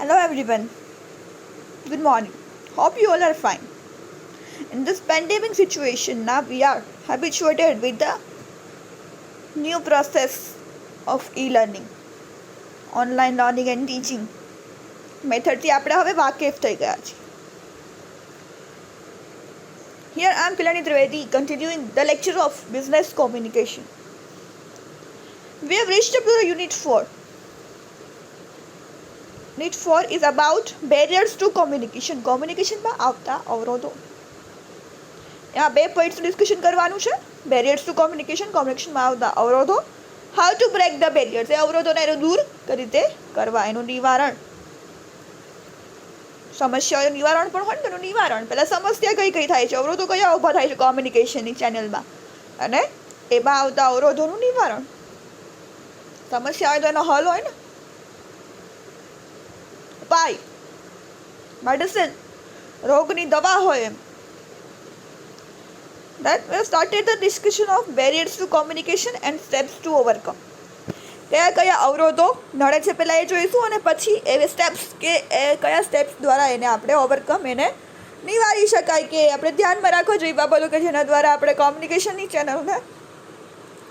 Hello everyone. Good morning. Hope you all are fine. In this pandemic situation, now we are habituated with the new process of e-learning, online learning and teaching મેથડથી આપણે હવે વાકેફ થઈ ગયા છીએ. Here I am Kalani Trivedi continuing the lecture of business communication. We have reached up to the unit 4. Unit 4 is about barriers to communication. કોમ્યુનિકેશનમાં આવતા અવરોધો. यहाँ બે પોઈન્ટ્સ ડિસ્કશન કરવાનું છે. બેરિયર્સ ટુ કોમ્યુનિકેશનમાં આવતા અવરોધો, how to break the barriers, એ અવરોધોને દૂર કઈ રીતે કરવા, એનું નિવારણ. સમસ્યાઓનું નિવારણ પણ હોય ને એનું નિવારણ. પહેલાં સમસ્યા કઈ કઈ થાય છે, અવરોધો કયા ઊભા થાય છે કોમ્યુનિકેશનની ચેનલમાં, અને એમાં આવતા અવરોધોનું નિવારણ. સમસ્યા હોય તો એનો હલ હોય ને, ઉપાય, મેડિસિન, રોગની દવા હોય એમ. That we have started the discussion of barriers to communication and steps to overcome. કયા કયા અવરોધો નડે છે પહેલાં એ જોઈશું, અને પછી એવી સ્ટેપ્સ કે એ કયા સ્ટેપ્સ દ્વારા એને આપણે ઓવરકમ એને નિવારી શકાય, કે આપણે ધ્યાનમાં રાખવા જોઈએ બાબતો કે જેના દ્વારા આપણે કોમ્યુનિકેશનની ચેનલને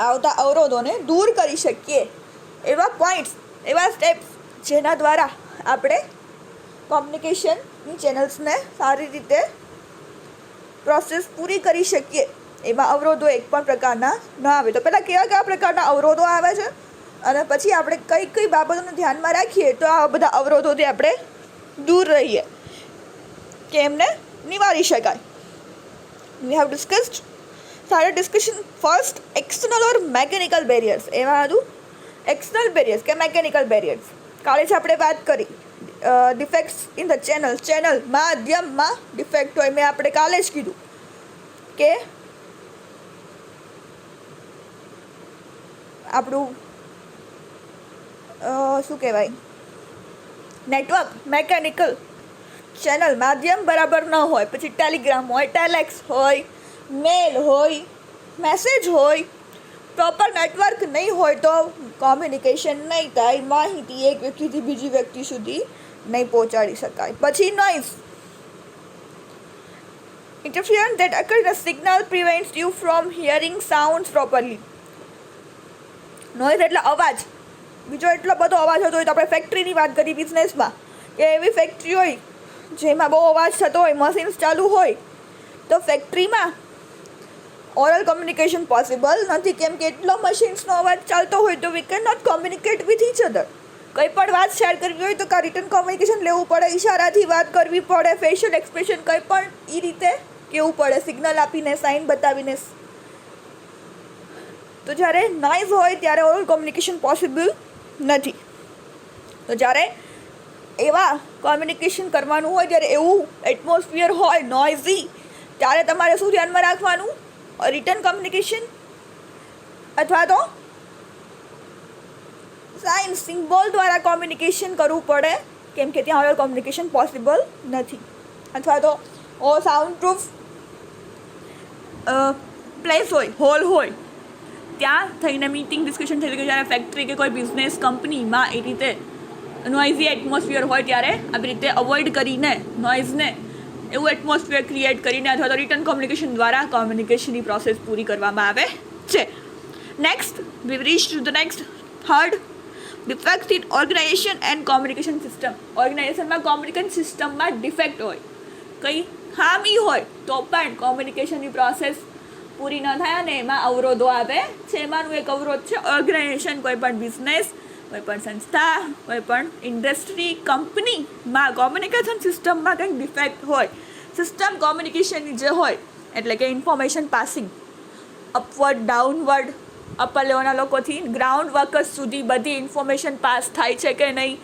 આવતા અવરોધોને દૂર કરી શકીએ. એવા પોઈન્ટ્સ, એવા સ્ટેપ્સ જેના દ્વારા આપણે કોમ્યુનિકેશનની ચેનલ્સને સારી રીતે પ્રોસેસ પૂરી કરી શકીએ, એમાં અવરોધો એક પણ પ્રકારના ન આવે. તો પહેલાં કેવા કયા પ્રકારના અવરોધો આવે છે, અને પછી આપણે કઈ કઈ બાબતોને ધ્યાનમાં રાખીએ તો આ બધા અવરોધોથી આપણે દૂર રહીએ, કે એમને નિવારી શકાય. We have discussed Sara discussion first external or mechanical barriers. એમાં હતું એક્સટર્નલ બેરિયર્સ કે મેકેનિકલ બેરિયર્સ. કાલે જ આપણે વાત કરી ડિફેક્ટ્સ ઇન ધ ચેનલ, માધ્યમમાં ડિફેક્ટ હોય. મેં આપણે કાલે જ કીધું કે આપણું શું કહેવાય, નેટવર્ક મેકેનિકલ ચેનલ માધ્યમ બરાબર ન હોય, પછી ટેલિગ્રામ હોય, ટેલેક્સ હોય, મેલ હોય, મેસેજ હોય, પ્રોપર નેટવર્ક નહીં હોય તો કોમ્યુનિકેશન નહીં થાય, માહિતી એક વ્યક્તિથી બીજી વ્યક્તિ સુધી નહીં પહોંચાડી શકાય. પછી noise, interference that occurs in a signal prevents you from hearing sounds properly. Noise એટલે અવાજ. બીજો એટલો બધો અવાજ થતો હોય તો આપણે ફેક્ટરીની વાત કરી બિઝનેસમાં, કે એવી ફેક્ટરી હોય જેમાં બહુ અવાજ થતો હોય, મશીન્સ ચાલુ હોય, તો ફેક્ટરીમાં ઓરલ કોમ્યુનિકેશન પોસિબલ નથી, કેમ કે એટલો મશીન્સનો અવાજ ચાલતો હોય તો we can not communicate with each other. કંઈ પણ વાત શેર કરવી હોય તો કાં રિટર્ન કોમ્યુનિકેશન લેવું પડે, ઇશારાથી વાત કરવી પડે, ફેશિયલ એક્સપ્રેશન કંઈ પણ એ રીતે કહેવું પડે, સિગ્નલ આપીને, સાઇન બતાવીને. તો જ્યારે નોઇઝ હોય ત્યારે ઓરલ કોમ્યુનિકેશન પોસિબલ નથી. તો જ્યારે એવા કોમ્યુનિકેશન કરવાનું હોય, જ્યારે એવું એટમોસ્ફિયર હોય નોઇઝી, ત્યારે તમારે શું ધ્યાનમાં રાખવાનું, રિટર્ન કોમ્યુનિકેશન અથવા તો સાઇન સિમ્બોલ દ્વારા કોમ્યુનિકેશન કરવું પડે, કેમ કે ત્યાં ઓરલ કોમ્યુનિકેશન પોસિબલ નથી. અથવા તો સાઉન્ડ પ્રૂફ પ્લેસ હોય, હોલ હોય, ત્યાં થઈને મીટિંગ ડિસ્કશન થઈ શકે. જ્યારે ફેક્ટરી કે કોઈ બિઝનેસ કંપનીમાં એ રીતે નોઇઝી એટમોસ્ફિયર હોય ત્યારે આવી રીતે અવોઇડ કરીને નોઇઝને એવું એટમોસ્ફિયર ક્રિએટ કરીને અથવા તો રિટર્ન કોમ્યુનિકેશન દ્વારા કોમ્યુનિકેશનની પ્રોસેસ પૂરી કરવામાં આવે છે. Next we reach to the next third defect in organization and communication system. ઓર્ગેનાઇઝેશનમાં કોમ્યુનિકેશન સિસ્ટમમાં ડિફેક્ટ હોય, કંઈ ખામી હોય તો પણ કોમ્યુનિકેશનની પ્રોસેસ પૂરી ન થાય અને એમાં અવરોધો આવે છે. એમાંનું એક અવરોધ છે ઓર્ગેનાઇઝેશન. કોઈ પણ બિઝનેસ, કોઈ પણ સંસ્થા, કોઈ પણ ઇન્ડસ્ટ્રી, કંપનીમાં કોમ્યુનિકેશન સિસ્ટમમાં કંઈક ડિફેક્ટ હોય, સિસ્ટમ કોમ્યુનિકેશનની જે હોય, એટલે કે information passing upward, downward, upper લેવલના લોકોથી ગ્રાઉન્ડ વર્કર્સ સુધી બધી ઇન્ફોર્મેશન પાસ થાય છે કે નહીં,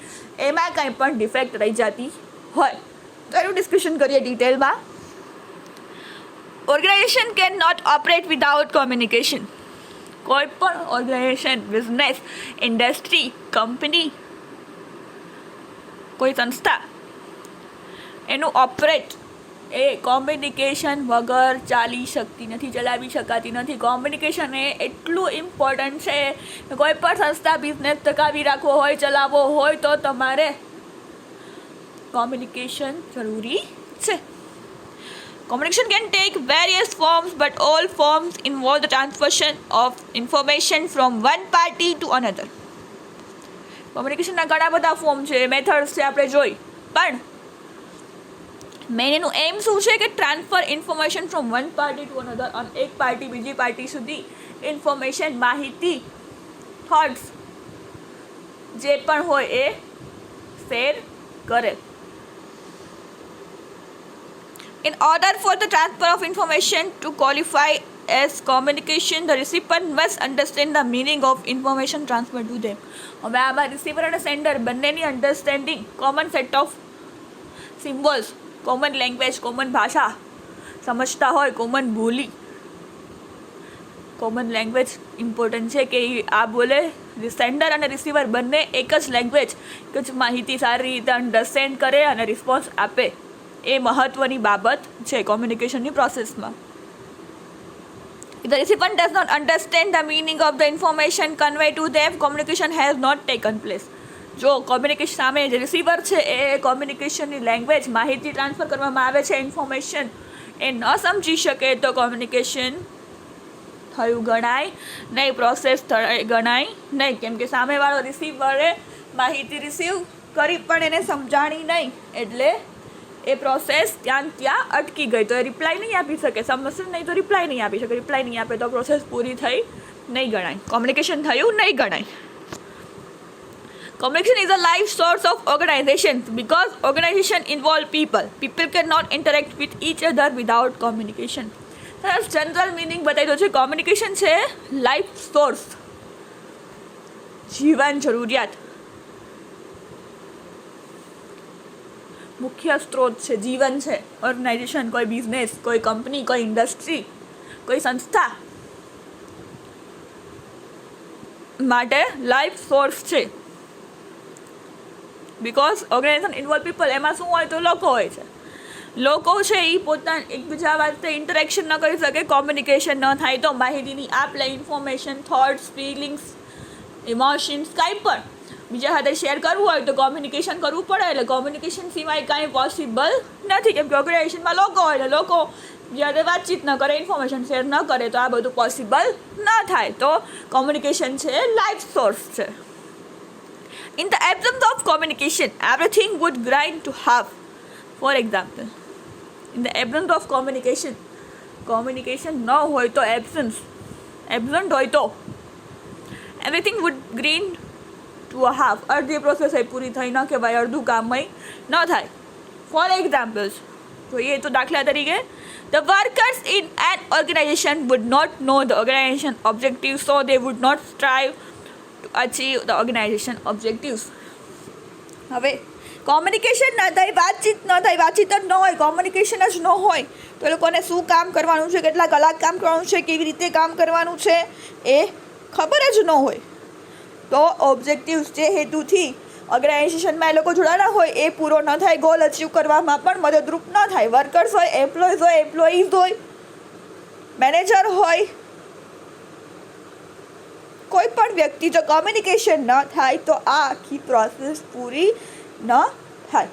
એમાં કંઈ પણ ડિફેક્ટ રહી જતી હોય તો એનું ડિસ્કશન કરીએ ડિટેલમાં. Organisation can not operate without communication. કોઈ પણ ઓર્ગેનાઇઝેશન, બિઝનેસ, ઇન્ડસ્ટ્રી, કંપની, કોઈ સંસ્થા, એનું ઓપરેટ એ કોમ્યુનિકેશન વગર ચાલી શકતી નથી, ચલાવી શકાતી નથી. કોમ્યુનિકેશન એ એટલું ઇમ્પોર્ટન્ટ છે. કોઈ પણ સંસ્થા, બિઝનેસ ટકાવી રાખવો હોય, ચલાવવો હોય તો તમારે કોમ્યુનિકેશન જરૂરી છે. Communication can take various forms, but all forms involve the transfer of information from one party to another. કોમ્યુનિકેશનના ઘણા બધા ફોર્મ છે, મેથડ્સ છે, આપણે જોઈ, પણ મેઇન એનું એમ શું છે કે transfer information from one party to another, અને એક પાર્ટી બીજી પાર્ટી સુધી ઇન્ફોર્મેશન, માહિતી, થોટ્સ જે પણ હોય એ શેર કરે. In order for the transfer of information to qualify as communication, the recipient must understand the meaning of information transferred to them. હવે આમાં રિસીવર અને સેન્ડર બંનેની understanding, common set of symbols, common language, common ભાષા સમજતા હોય, common બોલી, common language important છે કે આ બોલે, સેન્ડર અને રિસીવર બંને એક જ લેંગ્વેજ, એક જ માહિતી સારી રીતે અન્ડરસ્ટેન્ડ કરે અને રિસ્પોન્સ આપે, એ મહત્ત્વની બાબત છે કોમ્યુનિકેશનની પ્રોસેસમાં. If the recipient does not understand the meaning of the information conveyed to them, communication has not taken place. જો કોમ્યુનિકેશન સામે જે રિસીવર છે એ કોમ્યુનિકેશનની લેંગ્વેજ, માહિતી ટ્રાન્સફર કરવામાં આવે છે, ઇન્ફોર્મેશન એ ન સમજી શકે તો કોમ્યુનિકેશન થયું ગણાય નહીં, પ્રોસેસ ગણાય નહીં, કેમ કે સામેવાળો રિસીવરે માહિતી રિસીવ કરી પણ એને સમજાણી નહીં, એટલે એ પ્રોસેસ ત્યાં અટકી ગઈ, તો એ રિપ્લાય નહીં આપી શકે, સમજશે નહીં તો રિપ્લાય નહીં આપી શકે, રિપ્લાય નહીં આપે તો પ્રોસેસ પૂરી થઈ નહીં ગણાય, કોમ્યુનિકેશન થયું નહીં ગણાય. Communication is a life source of organizations because organization involve people. People cannot interact with each other without communication. સરસ જનરલ મિનિંગ બતાવી દો છે. કોમ્યુનિકેશન છે લાઈફ સોર્સ, જીવન જરૂરિયાત, મુખ્ય સ્ત્રોત છે, જીવન છે. ઓર્ગેનાઇઝેશન, કોઈ બિઝનેસ, કોઈ કંપની, કોઈ ઇન્ડસ્ટ્રી, કોઈ સંસ્થા માટે લાઈફ સોર્સ છે. બિકોઝ ઓર્ગેનાઇઝેશન ઇન્વોલ્વ પીપલ, એમાં શું હોય તો લોકો હોય છે. લોકો છે એ પોતાના એકબીજા વાસ્તે ઇન્ટરેક્શન ન કરી શકે, કોમ્યુનિકેશન ન થાય તો માહિતીની આપ લે, ઇન્ફોર્મેશન, થોટ્સ, ફિલિંગ્સ, ઇમોશન્સ કાંઈ પણ બીજા સાથે શેર કરવું હોય તો કોમ્યુનિકેશન કરવું પડે. એટલે કોમ્યુનિકેશન સિવાય કાંઈ પોસિબલ નથી, કેમ કે ઓર્ગેનાઇઝેશનમાં લોકો હોય, એટલે લોકો જ્યારે વાતચીત ન કરે, ઇન્ફોર્મેશન શેર ન કરે તો આ બધું પોસિબલ ન થાય. તો કોમ્યુનિકેશન છે લાઈફ સોર્સ છે. In the absence of communication, everything would grind to half. For example, in the absence of communication, communication ન હોય તો absent હોય તો everything would grind to a half. અડધી પ્રોસેસ એ પૂરી થઈ ન કહેવાય, અડધું કામ ન થાય. ફોર એક્ઝામ્પલ્સ જોઈએ તો દાખલા તરીકે, the workers in an organization would not know the organization objectives, so they would not strive to achieve the organization objectives. હવે કોમ્યુનિકેશન ન થાય, વાતચીત ન થાય, વાતચીત જ ન હોય, કોમ્યુનિકેશન જ ન હોય તો એ લોકોને શું કામ કરવાનું છે, કેટલા કલાક કામ કરવાનું છે, કેવી રીતે કામ કરવાનું છે એ ખબર જ ન હોય તો ઓબ્જેક્ટિવ્સ જે હેતુથી ઓર્ગેનાઇઝેશનમાં એ લોકો જોડાના હોય એ પૂરો ન થાય, ગોલ અચીવ કરવામાં પણ મદદરૂપ ન થાય. વર્કર્સ હોય, એમ્પ્લોઈઝ હોય, મેનેજર હોય, કોઈ પણ વ્યક્તિ જો કોમ્યુનિકેશન ન થાય તો આ આખી પ્રોસેસ પૂરી ન થાય.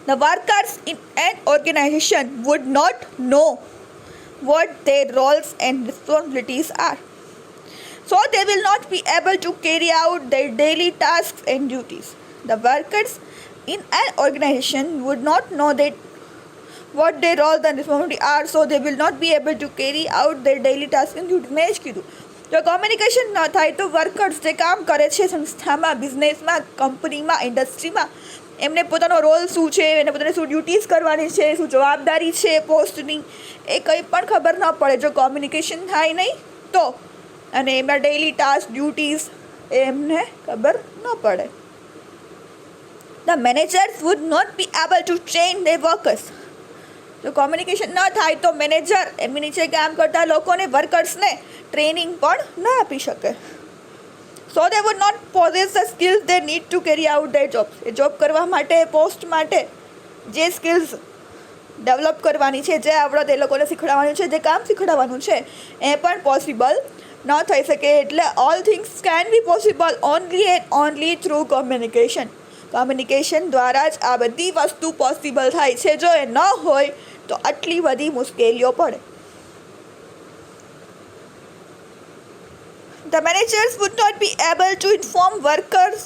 The workers in an organization would not know what their roles and responsibilities are. So they will not be able to carry out their daily tasks and duties. The workers in an organization would not know what their roles and responsibilities are, so they will not be able to carry out their daily tasks and duties. મેં જ કીધું, જો communication ન થાય તો workers જે કામ કરે છે સંસ્થામાં, બિઝનેસમાં, કંપનીમાં, ઇન્ડસ્ટ્રીમાં, એમને પોતાનો રોલ શું છે, એને પોતાને શું ડ્યુટીઝ કરવાની છે, શું જવાબદારી છે પોસ્ટની, એ કંઈ પણ ખબર ન પડે જો કોમ્યુનિકેશન થાય નહીં તો. અને એમના ડેઇલી ટાસ્ક, ડ્યુટીઝ એમને ખબર ન પડે. The managers would not be able to train their workers. જો કોમ્યુનિકેશન ન થાય તો મેનેજર એમની નીચે કામ કરતા લોકોને, વર્કર્સને ટ્રેનિંગ પણ ન આપી શકે. So they would not possess the skills they need to carry out their jobs. એ જોબ કરવા માટે, પોસ્ટ માટે જે સ્કિલ્સ ડેવલપ કરવાની છે, જે આવડત એ લોકોને શીખવાડવાનું છે, જે કામ શીખવાડવાનું છે એ પણ પોસિબલ ન થઈ શકે. એટલે all things can be possible only and only through communication. Communication દ્વારા જ આ બધી વસ્તુ પોસિબલ થાય છે. જો એ ન હોય તો આટલી બધી મુશ્કેલીઓ પડે. The managers would not be able to inform workers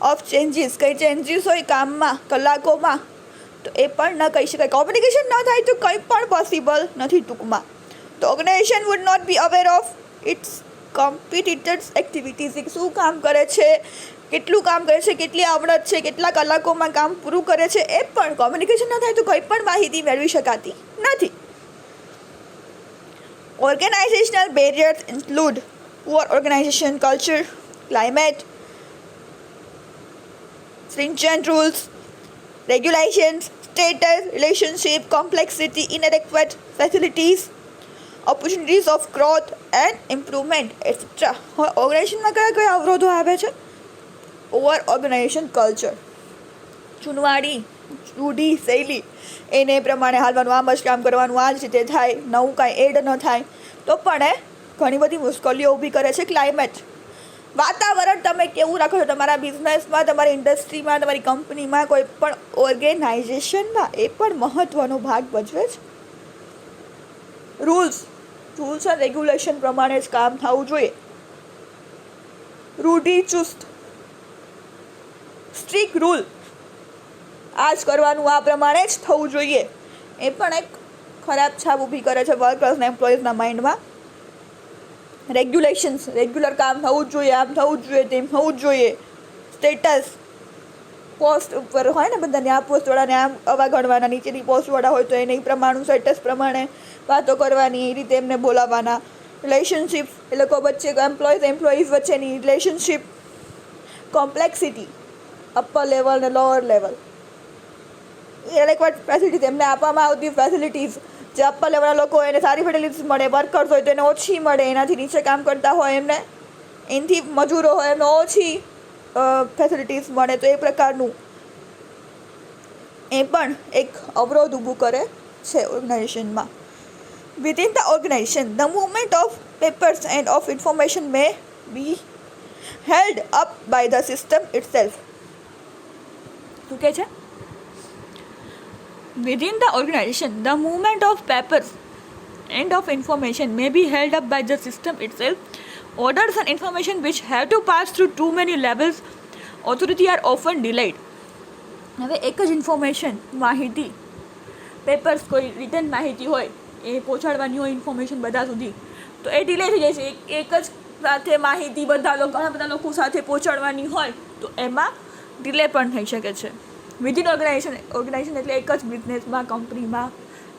of changes. કંઈ ચેન્જીસ હોય કામમાં, કલાકોમાં, તો એ પણ ન કહી શકાય. કોમ્યુનિકેશન ન થાય તો કંઈ પણ પોસિબલ નથી ટૂંકમાં. The organization would not be aware of its competitors' activities. શું કામ કરે છે, કેટલું કામ કરે છે, કેટલી આવડત છે, કેટલા કલાકોમાં કામ પૂરું કરે છે, એ પણ કોમ્યુનિકેશન ન થાય તો કંઈ પણ માહિતી મેળવી શકાતી નથી. Organizational barriers include poor organization culture, climate, stringent rules, regulations, status, relationship, complexity, inadequate facilities, opportunities of growth and improvement, etc. ઓર્ગેનાઇઝેશનમાં કયા કયા અવરોધો આવે છે? ઓવર ઓર્ગેનાઇઝેશન કલ્ચર, ચૂનવાડી, રૂઢી, શૈલી, એને પ્રમાણે હાલવાનું, આમ જ કામ કરવાનું, આ જ રીતે થાય, નવું કાંઈ એડ ન થાય તો પણ એ ઘણી બધી મુશ્કેલીઓ ઊભી કરે છે. ક્લાઇમેટ, વાતાવરણ તમે કેવું રાખો છો તમારા બિઝનેસમાં, તમારી ઇન્ડસ્ટ્રીમાં, તમારી કંપનીમાં, કોઈ પણ ઓર્ગેનાઇઝેશનમાં, એ પણ મહત્ત્વનો ભાગ ભજવે છે. રૂલ્સ એન્ડ રેગ્યુલેશન પ્રમાણે જ કામ થવું જોઈએ. રૂઢિચુસ્ત, સ્ટ્રિક્ટ રૂલ, આ જ કરવાનું, આ પ્રમાણે જ થવું જોઈએ, એ પણ એક ખરાબ છાપ ઊભી કરે છે વર્કર્સના, એમ્પ્લોઈઝના માઇન્ડમાં. રેગ્યુલેશન્સ, રેગ્યુલર કામ થવું જ જોઈએ, આમ થવું જ જોઈએ, તેમ થવું જ જોઈએ. સ્ટેટસ, પોસ્ટ ઉપર હોય ને બધાને, આ પોસ્ટવાળાને આમ આવા ગણવાના, નીચેની પોસ્ટવાળા હોય તો એને એ પ્રમાણનું સ્ટેટસ પ્રમાણે વાતો કરવાની, એ રીતે એમને બોલાવવાના. રિલેશનશિપ, એ લોકો વચ્ચે, એમ્પ્લોઈઝ વચ્ચેની રિલેશનશિપ. કોમ્પ્લેક્સિટી, અપર લેવલ ને લોઅર લેવલ, ફેસિલિટીઝ, એમને આપવામાં આવતી ફેસિલિટીઝ, જે અપર લેવલના લોકો હોય એને સારી ફેસિલિટીઝ મળે, વર્કર્સ હોય તો એને ઓછી મળે, એનાથી નીચે કામ કરતા હોય એમને, એનાથી મજૂરો હોય એમને ઓછી ફેસિલિટીઝ મળે. તો એ પ્રકારનું એ પણ એક અવરોધ ઊભું કરે છે ઓર્ગેનાઇઝેશનમાં. Within the organization the movement of papers and of information may be held up by the system itself. શું કહે છે? Within the organization, the movement of papers and of information may be held up by the system itself. Orders and information which have to pass through too many levels, authority are often delayed. હવે એક જ information, માહિતી, papers, કોઈ return માહિતી હોય એ પહોંચાડવાની હોય information બધા સુધી, તો એ ડિલે થઈ જાય છે. એક જ સાથે માહિતી ઘણા બધા લોકો સાથે પહોંચાડવાની હોય તો એમાં ડિલે પણ થઈ શકે છે. વિધિન ઓર્ગેનાઇઝેશન એટલે એક જ બિઝનેસમાં, કંપનીમાં,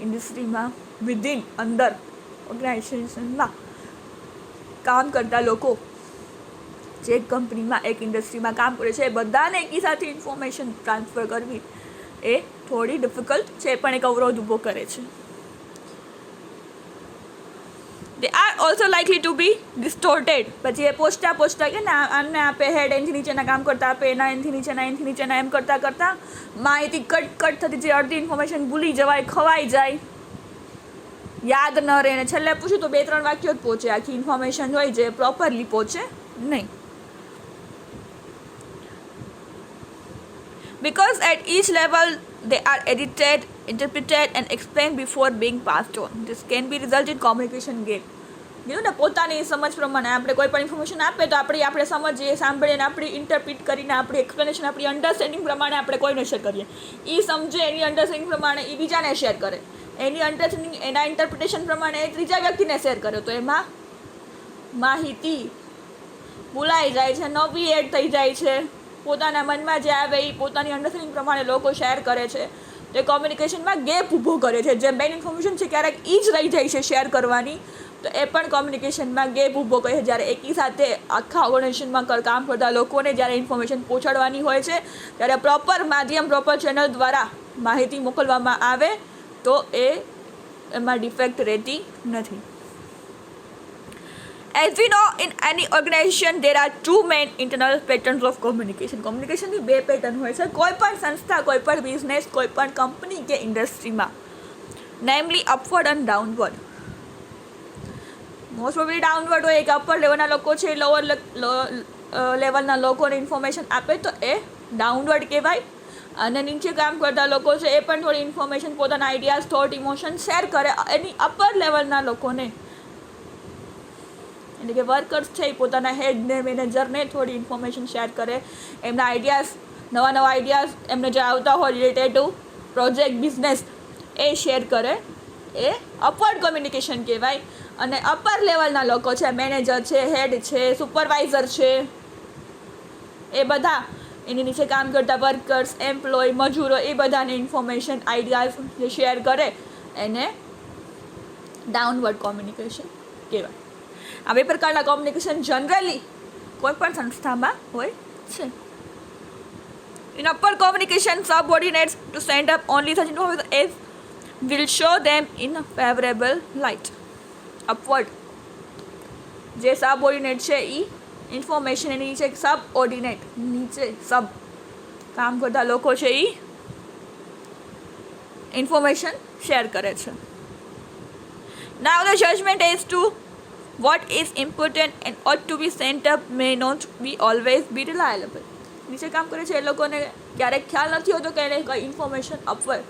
ઇન્ડસ્ટ્રીમાં, વિધિન, અંદર ઓર્ગેનાઇઝેશનમાં કામ કરતા લોકો જે કંપનીમાં, એક ઇન્ડસ્ટ્રીમાં કામ કરે છે, એ બધાને એકી સાથે ઇન્ફોર્મેશન ટ્રાન્સફર કરવી એ થોડી ડિફિકલ્ટ છે, પણ એક અવરોધ ઊભો કરે છે. They are also likely to be distorted. પછી એ પોસ્ટા કે ના આમને આપે હેડ, એનથી નીચેના કામ કરતા આપે, એના એનથી નીચેના એમ કરતાં માહિતી કટ થતી જે અડધી ઇન્ફોર્મેશન ભૂલી જવાય, ખવાઈ જાય, યાદ ન રહે, ને છેલ્લે પૂછું તો 2-3 વાક્યો જ પહોંચે, આખી ઇન્ફોર્મેશન હોય જે પ્રોપરલી પહોંચે નહીં. Because at each level they are edited, interpreted and explained before being passed on. This can be result in communication gap. કીધું ને, પોતાની સમજ પ્રમાણે આપણે કોઈ પણ ઇન્ફોર્મેશન આપે તો આપણે સમજીએ, સાંભળીને, આપણી ઇન્ટરપ્રિટ કરીને, આપણી એક્સપ્લેનેશન, આપણી અન્ડરસ્ટેન્ડિંગ પ્રમાણે આપણે કોઈને શેર કરીએ. એ સમજે, એની અન્ડરસ્ટેન્ડિંગ પ્રમાણે એ બીજાને શેર કરે, એની અન્ડરસ્ટેન્ડિંગ, એના ઇન્ટરપ્રિટેશન પ્રમાણે એ ત્રીજા વ્યક્તિને શેર કરે, તો એમાં માહિતી ભૂલાઈ જાય છે, નવી એડ થઈ જાય છે. પોતાના મનમાં જે આવે એ પોતાની અન્ડરસ્ટેન્ડિંગ પ્રમાણે લોકો શેર કરે છે, તો એ કોમ્યુનિકેશનમાં ગેપ ઊભો કરે છે. જે મેઇન ઇન્ફોર્મેશન છે ક્યારેક એ જ રહી જાય છે શેર કરવાની, તો એ પણ કોમ્યુનિકેશનમાં ગેપ ઊભો કરે છે. જ્યારે એકી સાથે આખા ઓર્ગેનાઇઝેશનમાં કામ કરતા લોકોને જ્યારે ઇન્ફોર્મેશન પહોંચાડવાની હોય છે, ત્યારે પ્રોપર માધ્યમ, પ્રોપર ચેનલ દ્વારા માહિતી મોકલવામાં આવે તો એમાં ડિફેક્ટ રહેતી નથી. As we know, in any organization there are two main internal patterns of communication. કોમ્યુનિકેશનની 2 pattern હોય છે કોઈ પણ સંસ્થા, કોઈ પણ બિઝનેસ, કોઈ પણ કંપની કે ઇન્ડસ્ટ્રીમાં. નેમલી upward and downward. Most probably downward હોય કે અપર લેવલના લોકો છે લોઅર લેવલના લોકોને ઇન્ફોર્મેશન આપે તો એ ડાઉનવર્ડ કહેવાય. અને નીચે કામ કરતા લોકો છે એ પણ થોડી ઇન્ફોર્મેશન, પોતાના આઈડિયાઝ, થોટ, ઇમોશન શેર કરે એની અપર લેવલના લોકોને, એટલે કે વર્કર્સ છે એ પોતાના હેડને, મેનેજરને થોડી ઇન્ફોર્મેશન શેર કરે, એમના આઈડિયાઝ, નવા આઈડિયાઝ એમને જે આવતા હોય related to project, business A share કરે. એ અપવર્ડ કોમ્યુનિકેશન કહેવાય. અને અપર લેવલના લોકો છે, મેનેજર છે, હેડ છે, સુપરવાઇઝર છે, એ બધા એની નીચે કામ કરતા વર્કર્સ, એમ્પ્લોય, મજૂરો એ બધાને ઇન્ફોર્મેશન, આઈડિયાઝ જે શેર કરે એને ડાઉનવર્ડ કોમ્યુનિકેશન કહેવાય. આ બે પ્રકારના કોમ્યુનિકેશન જનરલી કોઈ પણ સંસ્થામાં હોય છે. In upper communication, subordinates to send up only such information as will show them in a favorable light. Upward જે સબઓર્ડિનેટ છે એ ઇન્ફોર્મેશન એની નીચે સબઓર્ડિનેટ નીચે સબ કામ કરતા લોકો છે એ ઇન્ફોર્મેશન શેર કરે છે. Now the judgment as to what is important and ought to be sent up may not be always be reliable. નીચે કામ કરે છે એ લોકોને ક્યારેક ખ્યાલ નથી હોતો કે એને કઈ ઇન્ફોર્મેશન અપવર્ડ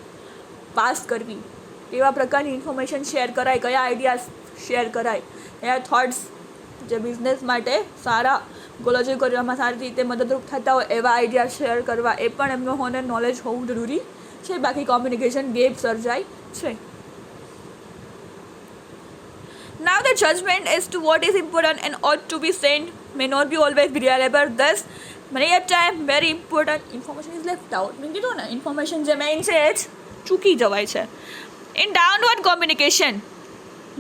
પાસ કરવી, કેવા પ્રકારની ઇન્ફોર્મેશન શેર કરાય, કયા આઈડિયાઝ શેર કરાય, કયા થોટ્સ જે બિઝનેસ માટે સારા ગોલ અચીવ કરવામાં સારી રીતે મદદરૂપ થતા હોય એવા આઈડિયા શેર કરવા, એ પણ એમનો હોનર નોલેજ હોવું જરૂરી છે. બાકી કોમ્યુનિકેશન ગેપ સર્જાય છે. Now the judgment as to what is important and ought to be sent may not be always be reliable. Thus, many a time very important information is left out. મેં કીધું ને information જે main છે એ જ ચૂકી જવાય છે. In downward communication,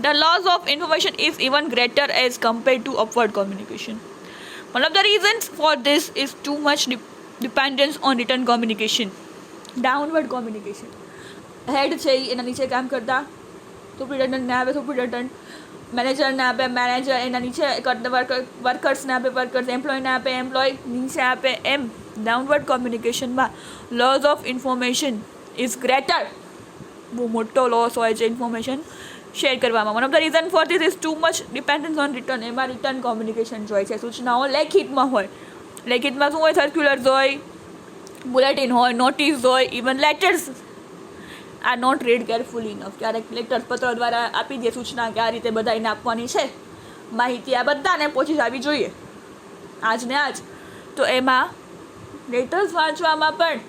the loss of information is even greater as compared to upward communication. One of the reasons for this is too much dependence on written communication. Downward communication. હેડ છે એના નીચે કામ કરતા સુપરિન્ટેન્ડન્ટને આપે સુપરિન્ટેન્ડન્ટ, મેનેજરને આપે manager, એના નીચે કરતા વર્કર્સને આપે વર્કર્સ, એમ્પ્લોયને આપે એમ્પ્લોય, નીચે આપે એમ. ડાઉનવર્ડ કોમ્યુનિકેશનમાં loss of information is greater. બહુ મોટો લોસ હોય છે ઇન્ફોર્મેશન શેર કરવામાં. One of the reason for this is too much dependence on written. એમાં રિટર્ન કોમ્યુનિકેશન હોય છે, સૂચનાઓ લેખિતમાં હોય. લેખિતમાં શું હોય? સર્ક્યુલર્સ હોય, બુલેટિન હોય, નોટિસ હોય, even letters are not read carefully enough. ક્યારેક લેટર્સ પત્ર દ્વારા આપી દે સૂચના કે આ રીતે બધાને આપવાની છે માહિતી, આ બધાને પહોંચી જવી જોઈએ આજને આજ. તો એમાં લેટર્સ વાંચવામાં પણ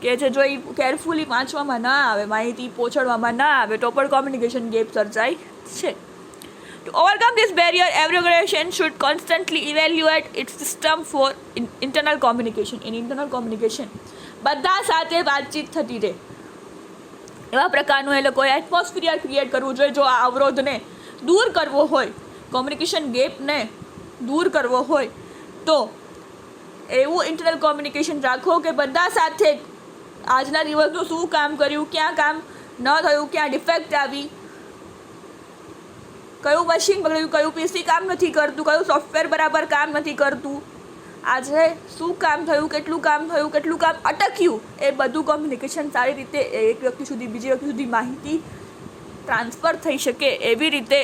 કે છે જો એ કેરફુલી વાંચવામાં ના આવે, માહિતી પહોંચાડવામાં ના આવે તો પણ કોમ્યુનિકેશન ગેપ સર્જાય છે. To overcome this barrier, every organization should constantly evaluate its system for internal communication. In internal communication બધા સાથે વાતચીત થતી રહે એવા પ્રકારનું એ લોકોએ એટમોસ્ફિયર ક્રિએટ કરવું જોઈએ. જો આ અવરોધને દૂર કરવો હોય, કોમ્યુનિકેશન ગેપને દૂર કરવો હોય તો એવું ઇન્ટરનલ કોમ્યુનિકેશન રાખો કે બધા સાથે આજના દિવસનું શું કામ કર્યું, ક્યાં કામ ન થયું, ક્યાં ડિફેક્ટ આવી, કયું મશીન બગડ્યું, કયું પીસી કામ નથી કરતું, કયું સોફ્ટવેર બરાબર કામ નથી કરતું, આજે શું કામ થયું, કેટલું કામ અટક્યું, એ બધું કોમ્યુનિકેશન સારી રીતે એક વ્યક્તિ સુધી બીજી વ્યક્તિ સુધી માહિતી ટ્રાન્સફર થઈ શકે એવી રીતે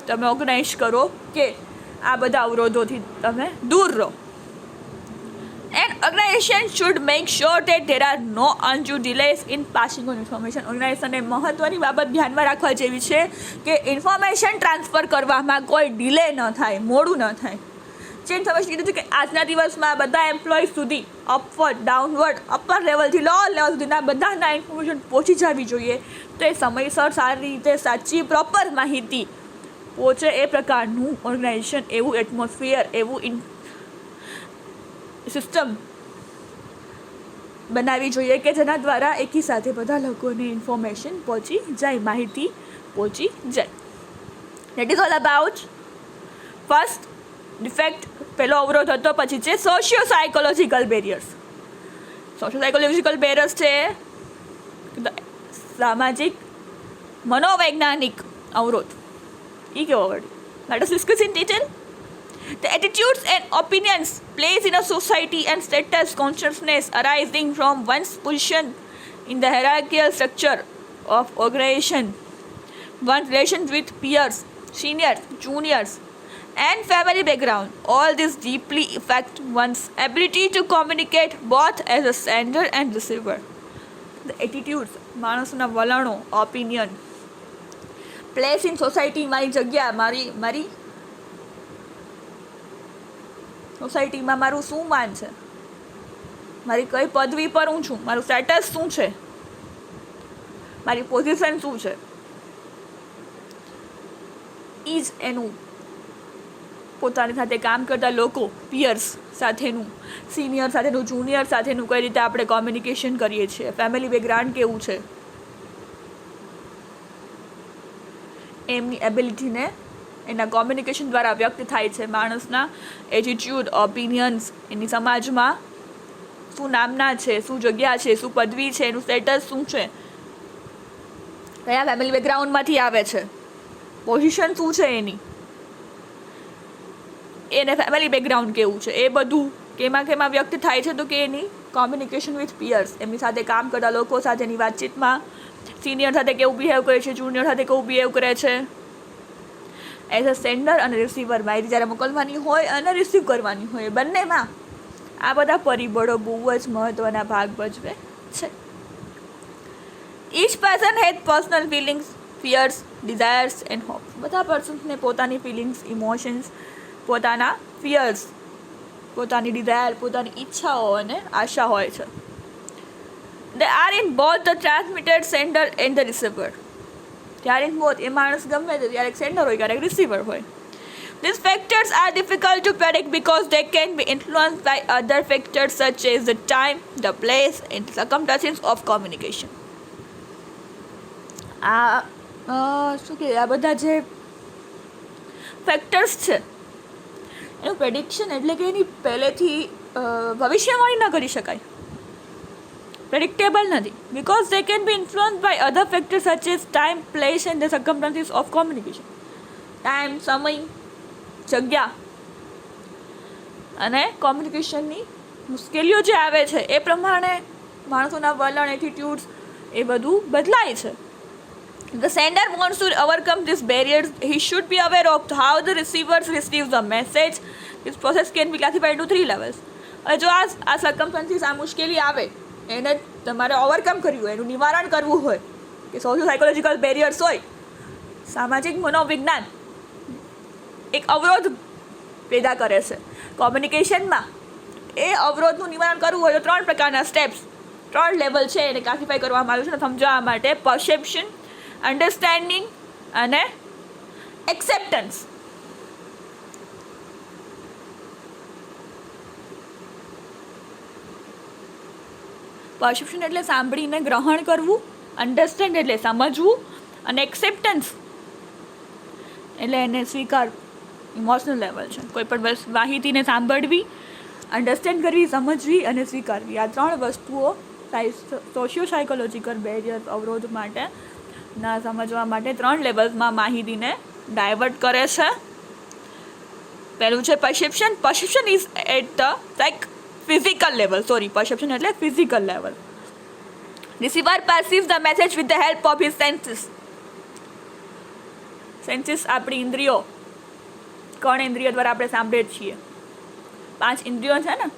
તમે ઓર્ગેનાઇઝ કરો કે આ બધા અવરોધોથી તમે દૂર રહો. An organization should make sure that there are no undue delays in passing on information. ઓર્ગેનાઇઝેશનને મહત્ત્વની બાબત ધ્યાનમાં રાખવા જેવી છે કે ઇન્ફોર્મેશન ટ્રાન્સફર કરવામાં કોઈ ડિલે ન થાય, મોડું ન થાય. જે ઇન્ફોર્મેશન કીધું છે કે આજના દિવસમાં બધા એમ્પ્લોય સુધી અપવર્ડ, ડાઉનવર્ડ, અપર લેવલથી લો લેવલ સુધીના બધાના ઇન્ફોર્મેશન પહોંચી જવી જોઈએ. તો એ સમયસર સારી રીતે સાચી પ્રોપર માહિતી પહોંચે એ પ્રકારનું ઓર્ગેનાઇઝેશન, એવું એટમોસ્ફિયર, એવું સિસ્ટમ બનાવવી જોઈએ કે જેના દ્વારા એકી સાથે બધા લોકોને ઇન્ફોર્મેશન પહોંચી જાય, માહિતી પહોંચી જાય. That is all about first defect. પહેલો અવરોધ હતો. પછી છે socio psychological barriers. Socio psychological barriers છે સામાજિક મનોવૈજ્ઞાનિક અવરોધ. એ કેવો word? Let us discuss in detail. The attitudes and opinions placed in a society and status consciousness arising from one's position in the hierarchical structure of organization, one's relations with peers, seniors, juniors, and family background. All this deeply affect one's ability to communicate both as a sender and receiver. The attitudes, માણસના વલણો, opinion, place in society, મારી જગ્યા, મારી સોસાયટીમાં મારું શું માન છે, મારી કઈ પદવી પર હું છું, મારું સ્ટેટસ શું છે, મારી પોઝિશન શું છે, ઈ જ એનું પોતાની સાથે કામ કરતા લોકો, પિયર્સ સાથેનું, સિનિયર સાથેનું, જુનિયર સાથેનું કઈ રીતે આપણે કોમ્યુનિકેશન કરીએ છીએ, ફેમિલી બેકગ્રાઉન્ડ કેવું છે, એમની એબિલિટીને એના કોમ્યુનિકેશન દ્વારા વ્યક્ત થાય છે. માણસના એટીટ્યૂડ, ઓપિનિયન્સ, એની સમાજમાં શું નામના છે, શું જગ્યા છે, શું પદવી છે, એનું સ્ટેટસ શું છે, કયા ફેમિલી બેકગ્રાઉન્ડમાંથી આવે છે, પોઝિશન શું છે એની, એને ફેમિલી બેકગ્રાઉન્ડ કેવું છે, એ બધું કેમાં વ્યક્ત થાય છે. તો કે એની કોમ્યુનિકેશન વિથ પિયર્સ, એમની સાથે કામ કરતા લોકો સાથેની વાતચીતમાં સિનિયર સાથે કેવું બિહેવ કરે છે, જુનિયર સાથે કેવું બિહેવ કરે છે, એઝ અ સેન્ડર અને રિસીવર, માહિતી જ્યારે મોકલવાની હોય અને રિસીવ કરવાની હોય, બંનેમાં આ બધા પરિબળો બહુ જ મહત્ત્વના ભાગ ભજવે છે. Each person has personal feelings, fears, desires and hopes. બધા પર્સન્સને પોતાની ફિલિંગ્સ, ઇમોશન્સ, પોતાના ફિયર્સ, પોતાની ડિઝાયર, પોતાની ઈચ્છાઓ અને આશા હોય છે. They are in both the transmitter, sender and the receiver. ત્યારે બોથ, એ માણસ ગમે તે, ક્યારેક સેન્ડર હોય, ક્યારેક રિસીવર હોય. These factors are difficult to predict because they can be influenced by other factors such as the time, the place and the circumstances of communication. શું કે આ બધા જે ફેક્ટર્સ છે એનું પ્રેડિક્શન એટલે કે એની પહેલેથી ભવિષ્યવાણી ન કરી શકાય, predictable નથી, because they can be influenced by other factors such as time, place and the circumstances of communication. Time, સમય, જગ્યા અને કોમ્યુનિકેશનની મુશ્કેલીઓ જે આવે છે એ પ્રમાણે માણસોના વલણ, એટીટ્યૂડ્સ એ બધું બદલાય છે. The sender wants to overcome these barriers. He should be aware of how the receivers receive the message. This process can be classified into 3 levels. જો આ circumstances, આ મુશ્કેલી આવે, એને તમારે ઓવરકમ કરવું હોય, એનું નિવારણ કરવું હોય, કે સોશિયો સાયકોલોજીકલ બેરિયર્સ હોય, સામાજિક મનોવિજ્ઞાન એક અવરોધ પેદા કરે છે કોમ્યુનિકેશનમાં, એ અવરોધનું નિવારણ કરવું હોય તો 3 પ્રકારના સ્ટેપ્સ, 3 લેવલ છે, એને ક્લાસિફાઈ કરવામાં આવ્યું છે સમજાવવા માટે: પરસેપ્શન, અન્ડરસ્ટેન્ડિંગ અને એક્સેપ્ટન્સ. પરસેપ્શન એટલે સાંભળીને ગ્રહણ કરવું, અન્ડરસ્ટેન્ડ એટલે સમજવું, અને એક્સેપ્ટન્સ એટલે એને સ્વીકાર, ઇમોશનલ લેવલ છે. કોઈ પણ માહિતીને સાંભળવી, અન્ડરસ્ટેન્ડ કરવી, સમજવી અને સ્વીકારવી, આ 3 વસ્તુઓ સોશિયો સાયકોલોજીકલ બેરિયર, અવરોધ માટે ના સમજવા માટે 3 લેવલ્સમાં માહિતીને ડાયવર્ટ કરે છે. પહેલું છે perception. Perception is at the physical level, perception એટલે physical level. Receiver perceives the message with the help of his senses. Senses આપણી ઇન્દ્રિયો, કર્ણ ઇન્દ્રિય દ્વારા આપણે સાંભળીએ છીએ. 5 ઇન્દ્રિયો છે ને,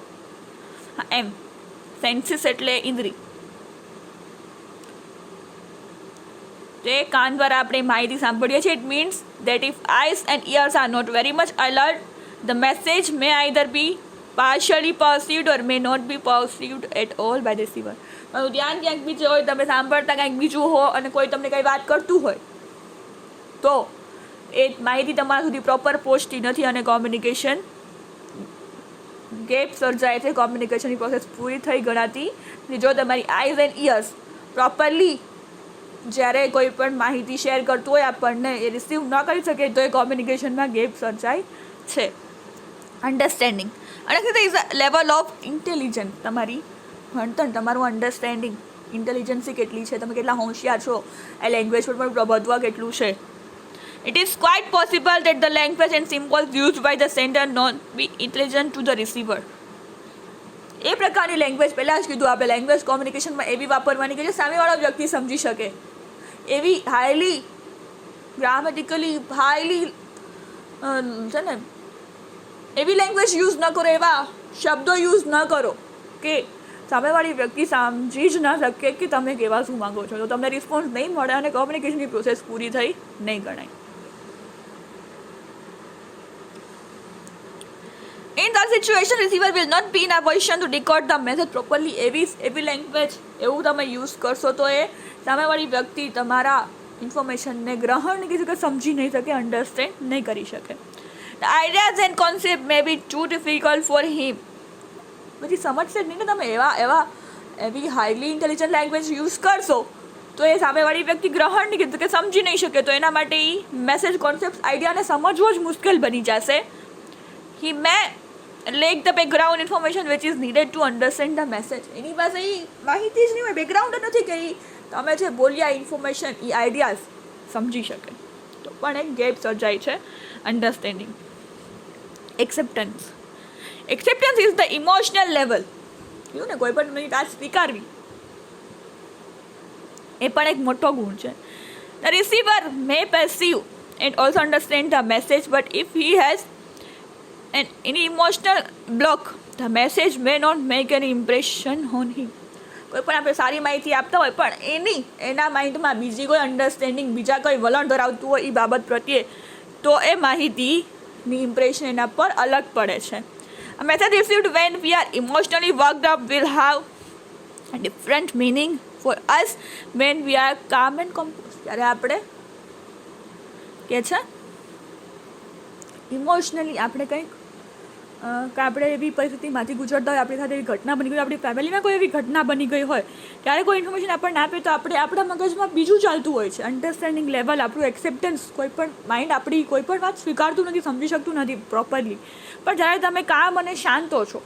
એમ સેન્સીસ એટલે ઇન્દ્રિય. તે કાન દ્વારા આપણે માહિતી સાંભળીએ છીએ. It means that if eyes and ears are not very much alert, the message may either be partially perceived or may not be perceived at all by the receiver. ધ્યાન ક્યાંક બીજું હોય, તમે સાંભળતા કંઈક બીજું હો અને કોઈ તમને કંઈ વાત કરતું હોય તો એ માહિતી તમારા સુધી પ્રોપર પહોંચતી નથી અને કોમ્યુનિકેશન ગેપ સર્જાય છે, કોમ્યુનિકેશનની પ્રોસેસ પૂરી થઈ ગણાતી. જો તમારી આઈઝ એન્ડ ઇયર્સ પ્રોપરલી જ્યારે કોઈ પણ માહિતી શેર કરતું હોય આપણને એ રિસીવ ન કરી શકે તો એ કોમ્યુનિકેશનમાં ગેપ સર્જાય છે. Understanding is a level of intelligence. તમારી ભણતર, તમારું અન્ડરસ્ટેન્ડિંગ, ઇન્ટેલિજન્સી કેટલી છે, તમે કેટલા હોશિયાર છો, એ લેંગ્વેજ પર પણ પ્રભુત્વ કેટલું છે. It is quite possible that the language and symbols used by the sender not be intelligent to the receiver. એ પ્રકારની લેંગ્વેજ, પહેલાં જ કીધું આપણે, લેંગ્વેજ કોમ્યુનિકેશનમાં એવી વાપરવાની કે જે સામેવાળો વ્યક્તિ સમજી શકે, એવી હાઈલી ગ્રામેટિકલી, હાઈલી છે ને એવી લેંગ્વેજ યુઝ ન કરો, એવા શબ્દો યુઝ ન કરો કે સામેવાળી વ્યક્તિ સમજી જ ન શકે કે તમે કહેવા શું માગો છો, તો તમને રિસ્પોન્સ નહીં મળે અને કોમ્યુનિકેશનની પ્રોસેસ પૂરી થઈ નહીં ગણાય. In that situation, receiver will not be in a position to decode the message properly. એવી લેંગ્વેજ એવું તમે યુઝ કરશો તો એ સામેવાળી વ્યક્તિ તમારા ઇન્ફોર્મેશનને ગ્રહણ કરી શકે, સમજી નહીં શકે, અન્ડરસ્ટેન્ડ નહીં કરી શકે. The ideas and concept may be too difficult for him. પછી સમજશે જ નહીં ને તમે એવી હાઈલી ઇન્ટેલિજન્ટ લેંગ્વેજ યુઝ કરશો તો એ સામેવાળી વ્યક્તિ ગ્રહણ નહીં કરી શકે, સમજી નહીં શકે, તો એના માટે એ મેસેજ કોન્સેપ્ટ આઈડિયાને સમજવો જ મુશ્કેલ બની જશે. He may lack the background information which is needed to understand the message. એની પાસે એ માહિતી જ નહીં હોય, બેકગ્રાઉન્ડ નથી કે તમે જે બોલ્યા ઇન્ફોર્મેશન, એ આઈડિયાઝ સમજી શકે, તો પણ એક ગેપ સર્જાય છે. Understanding. Acceptance is the emotional level. કીધું ને, કોઈ પણ વાત સ્વીકારવી એ પણ એક મોટો ગુણ છે. The receiver May perceive and also understand the message, but if he has any emotional block, the message may not make any impression on him. કોઈ પણ આપણે સારી માહિતી આપતા હોય પણ એના માઇન્ડમાં બીજી કોઈ અન્ડરસ્ટેન્ડિંગ, બીજા કોઈ વલણ ધરાવતું હોય એ બાબત પ્રત્યે, તો એ માહિતીની ઇમ્પ્રેશન એના પર અલગ પડે છે. A message received when we are emotionally worked up will have a different meaning for us when we are calm and composed. ત્યારે આપણે કે છે ઇમોશનલી આપણે કંઈક આપણે એવી પરિસ્થિતિમાંથી ગુજરતા હોય, આપણી સાથે એવી ઘટના બની ગઈ, આપણી ફેમિલીમાં કોઈ એવી ઘટના બની ગઈ હોય, ત્યારે કોઈ ઇન્ફોર્મેશન આપણને આપે તો આપણા મગજમાં બીજું ચાલતું હોય છે. અન્ડરસ્ટેન્ડિંગ લેવલ, આપણું એક્સેપ્ટન્સ, કોઈ પણ માઇન્ડ આપણી કોઈ પણ વાત સ્વીકારતું નથી, સમજી શકતું નથી પ્રોપરલી. પણ જ્યારે તમે કામ અને શાંત છો,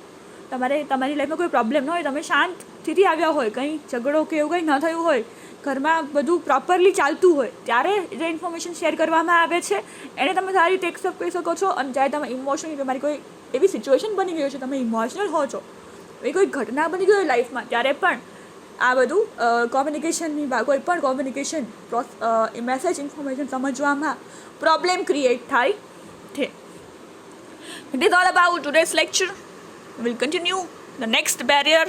તમારી લાઈફમાં કોઈ પ્રોબ્લેમ ન હોય, તમે શાંત સ્થિતિ આવ્યા હોય, કંઈ ઝઘડો કે એવું કંઈ ન થયું હોય, ઘરમાં બધું પ્રોપરલી ચાલતું હોય, ત્યારે જે ઇન્ફોર્મેશન શેર કરવામાં આવે છે એને તમે સારી રીતે એક્સેપ્ટ કરી શકો છો. અને જ્યારે તમે ઇમોશનલી, તમારી કોઈ એવી સિચ્યુએશન બની ગઈ છે, તમે ઇમોશનલ હો છો, એવી કોઈ ઘટના બની ગઈ હોય લાઈફમાં, ત્યારે પણ આ બધું કોમ્યુનિકેશનની કોઈ પણ કોમ્યુનિકેશન મેસેજ ઇન્ફોર્મેશન સમજવામાં પ્રોબ્લેમ ક્રિએટ થાય છે. It is all about today's lecture. We will continue the next barrier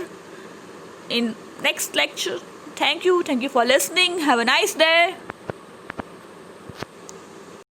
in next lecture. Thank you for listening. Have a nice day.